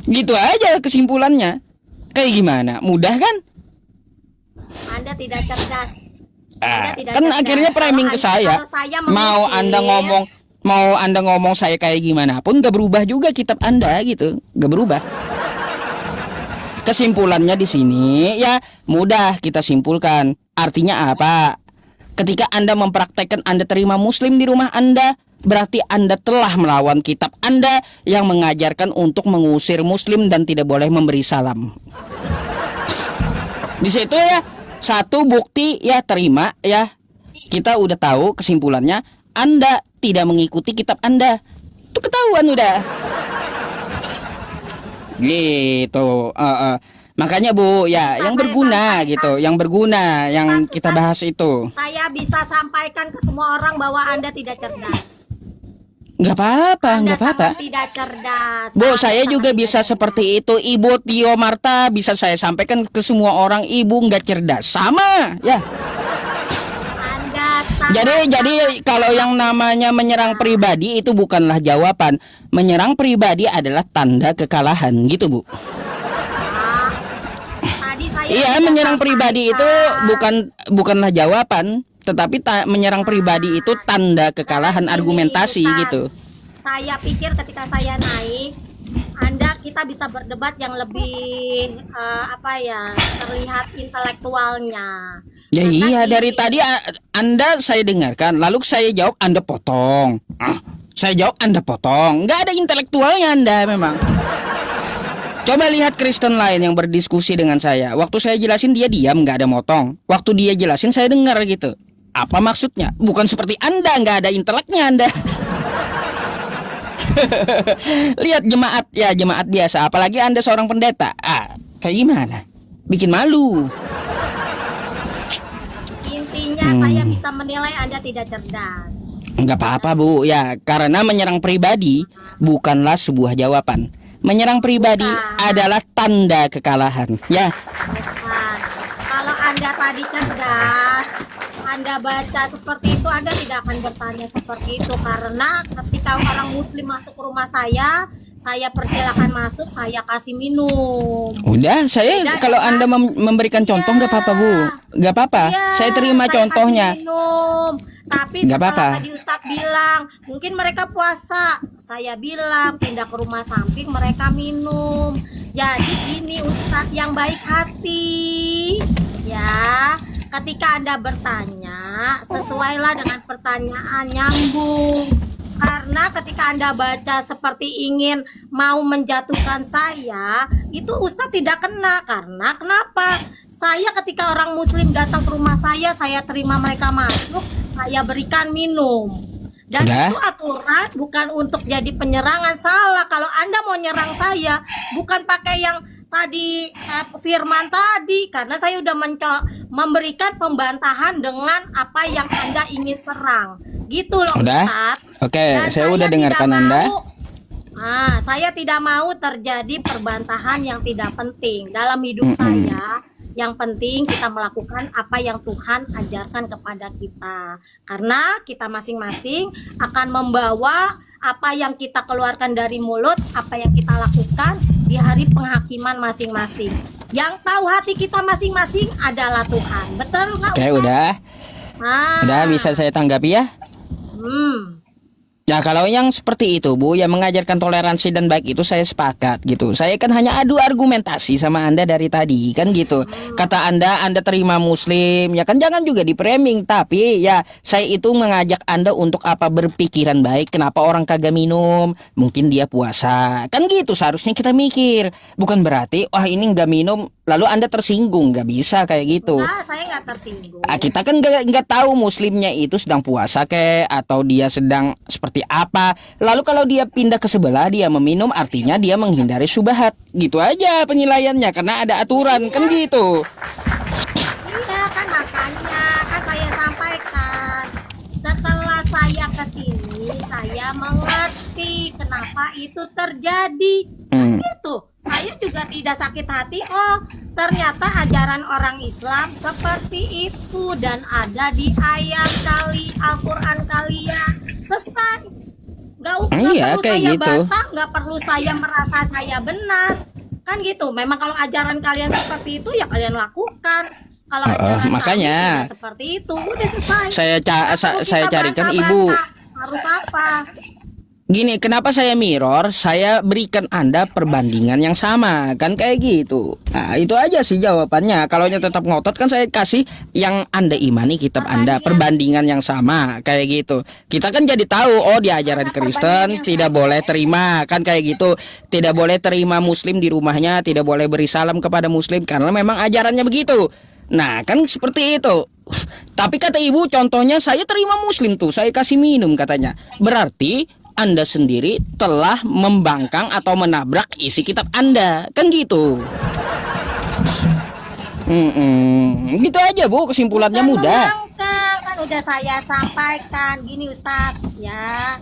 Gitu aja kesimpulannya. Kayak gimana? Mudah kan? Anda tidak cerdas. Kan akhirnya framing ke saya. Mau Anda ngomong saya kayak gimana pun gak berubah juga kitab Anda gitu. Gak berubah. Kesimpulannya di sini ya mudah kita simpulkan. Artinya apa? Ketika Anda mempraktekkan Anda terima muslim di rumah Anda, berarti Anda telah melawan kitab Anda yang mengajarkan untuk mengusir muslim dan tidak boleh memberi salam. Di situ ya satu bukti ya terima ya. Kita udah tahu kesimpulannya Anda tidak mengikuti kitab Anda. Itu ketahuan udah. Gitu. Makanya Bu ya yang berguna gitu, yang berguna yang kita bahas itu. Saya bisa sampaikan ke semua orang bahwa Anda tidak cerdas. Nggak apa-apa, nggak apa-apa. Tidak cerdas. Bu, saya juga bisa seperti itu. Ibu Tio Marta bisa saya sampaikan ke semua orang, ibu nggak cerdas. Sama, ya. Jadi kalau yang namanya menyerang pribadi itu bukanlah jawaban. Menyerang pribadi adalah tanda kekalahan, gitu Bu. Iya, menyerang pribadi itu bukanlah jawaban, tetapi menyerang pribadi itu tanda kekalahan argumentasi gitu. Saya pikir ketika saya naik, kita bisa berdebat yang lebih terlihat intelektualnya. Ya iya, dari tadi Anda saya dengarkan, lalu saya jawab Anda potong. Saya jawab Anda potong. Nggak ada intelektualnya Anda memang. Coba lihat Kristen lain yang berdiskusi dengan saya. Waktu saya jelasin dia diam, nggak ada motong. Waktu dia jelasin saya dengar gitu. Apa maksudnya? Bukan seperti Anda, nggak ada inteleknya Anda. Lihat jemaat biasa. Apalagi Anda seorang pendeta. Kayak gimana? Bikin malu. Intinya saya bisa menilai Anda tidak cerdas. Nggak apa-apa Bu. Ya, karena menyerang pribadi bukanlah sebuah jawaban. Menyerang pribadi adalah tanda kekalahan. Ya. Kalau Anda tadi cerdas, Anda baca seperti itu, Anda tidak akan bertanya seperti itu. Karena ketika orang muslim masuk ke rumah saya persilakan masuk, saya kasih minum. Udah, saya kalau Anda memberikan contoh nggak apa-apa Bu. Nggak apa-apa. Saya terima contohnya. Minum. Tapi setelah tadi Ustadz bilang mungkin mereka puasa, saya bilang pindah ke rumah samping mereka minum. Jadi ini Ustadz yang baik hati ya. Ketika Anda bertanya, sesuailah dengan pertanyaan, nyambung. Karena ketika Anda baca seperti ingin mau menjatuhkan saya, itu Ustadz tidak kena. Karena kenapa? Saya ketika orang muslim datang ke rumah saya terima mereka masuk, saya berikan minum. Dan itu aturan, bukan untuk jadi penyerangan. Salah kalau Anda mau nyerang saya, bukan pakai yang tadi firman tadi, karena saya udah memberikan pembantahan dengan apa yang Anda ingin serang. Gitu loh Ustaz. Oke, saya udah dengarkan Anda. Saya tidak mau terjadi perbantahan yang tidak penting dalam hidup saya. Yang penting kita melakukan apa yang Tuhan ajarkan kepada kita. Karena kita masing-masing akan membawa apa yang kita keluarkan dari mulut, apa yang kita lakukan di hari penghakiman masing-masing. Yang tahu hati kita masing-masing adalah Tuhan. Betul nggak? Oke, udah. Udah bisa saya tanggapi ya? Nah kalau yang seperti itu Bu, yang mengajarkan toleransi dan baik itu saya sepakat gitu. Saya kan hanya adu argumentasi sama Anda dari tadi kan gitu. Kata Anda terima muslim, ya kan jangan juga di framing. Tapi ya saya itu mengajak Anda untuk apa, berpikiran baik. Kenapa orang kagak minum? Mungkin dia puasa. Kan gitu seharusnya kita mikir. Bukan berarti wah ini nggak minum lalu Anda tersinggung. Nggak bisa kayak gitu. Nah, saya nggak tersinggung. Kita kan nggak tahu muslimnya itu sedang puasa atau dia sedang seperti apa. Lalu kalau dia pindah ke sebelah dia meminum, artinya dia menghindari syubhat. Gitu aja penilaiannya karena ada aturan kan gitu. Iya kan, makanya kan saya sampaikan setelah saya kesini saya mengerti kenapa itu terjadi. Gitu. Saya juga tidak sakit hati. Oh, ternyata ajaran orang Islam seperti itu dan ada di ayat Al-Quran kalian. Selesai. Iya, perlu kayak saya gitu. bantah, nggak perlu saya merasa saya benar. Kan gitu. Memang kalau ajaran kalian seperti itu ya kalian lakukan. Kalau ajaran makanya kami tidak seperti itu, udah selesai. saya Nggak perlu kita carikan Ibu. bantah-bantah. Harus apa? Gini, kenapa saya mirror? Saya berikan Anda perbandingan yang sama, kan kayak gitu. Nah, itu aja sih jawabannya. Kalau tetap ngotot kan saya kasih yang Anda imani kitab Anda, perbandingan yang sama, kayak gitu. Kita kan jadi tahu, oh di ajaran Kristen tidak boleh terima, kan kayak gitu. Tidak boleh terima Muslim di rumahnya, tidak boleh beri salam kepada Muslim karena memang ajarannya begitu. Nah, kan seperti itu. Tapi kata Ibu, contohnya saya terima Muslim tuh, saya kasih minum katanya. Berarti Anda sendiri telah membangkang atau menabrak isi kitab Anda, kan gitu. Gitu aja Bu, kesimpulannya Bukan mudah. membangkang, kan udah saya sampaikan gini Ustadz ya.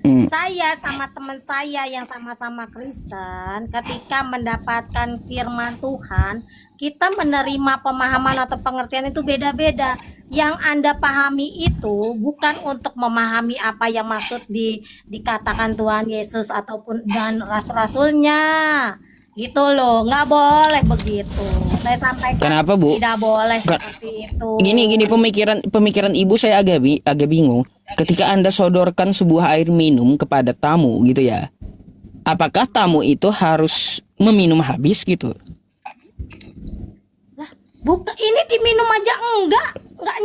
Saya sama teman saya yang sama-sama Kristen, ketika mendapatkan firman Tuhan, kita menerima pemahaman atau pengertian itu beda-beda. Yang Anda pahami itu bukan untuk memahami apa yang maksud dikatakan Tuhan Yesus ataupun dan rasul-rasulnya. Gitu loh, nggak boleh begitu. Saya sampaikan. Kenapa, Bu? Tidak boleh seperti itu. Gini pemikiran Ibu saya agak bingung. Ketika Anda sodorkan sebuah air minum kepada tamu gitu ya, apakah tamu itu harus meminum habis gitu? Bukan, ini diminum aja enggak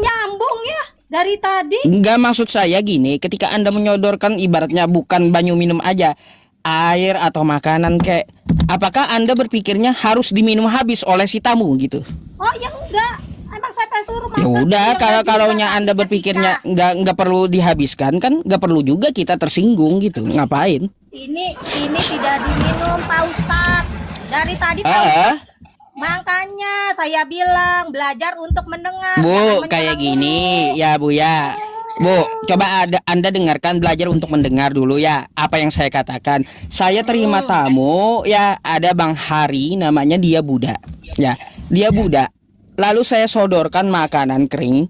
nyambung ya dari tadi. Enggak, maksud saya gini, ketika Anda menyodorkan ibaratnya bukan banyu minum aja, air atau makanan kayak, apakah Anda berpikirnya harus diminum habis oleh si tamu gitu? Oh ya enggak, emang saya suruh Ya masak. udah, Ya kalaunya juga, Anda ketika- berpikirnya nggak perlu dihabiskan kan, nggak perlu juga kita tersinggung gitu. Ngapain? ini tidak diminum Pak Ustadz. Dari tadi Pak Ah, Ustadz. Makanya saya bilang belajar untuk mendengar. Bu, jangan kayak menyerang gini dulu. ya Bu ya. Bu, coba Anda dengarkan, belajar untuk mendengar dulu ya apa yang saya katakan. Saya terima tamu ya, ada Bang Hari namanya, dia Buddha. Ya, dia Buddha. Lalu saya sodorkan makanan kering.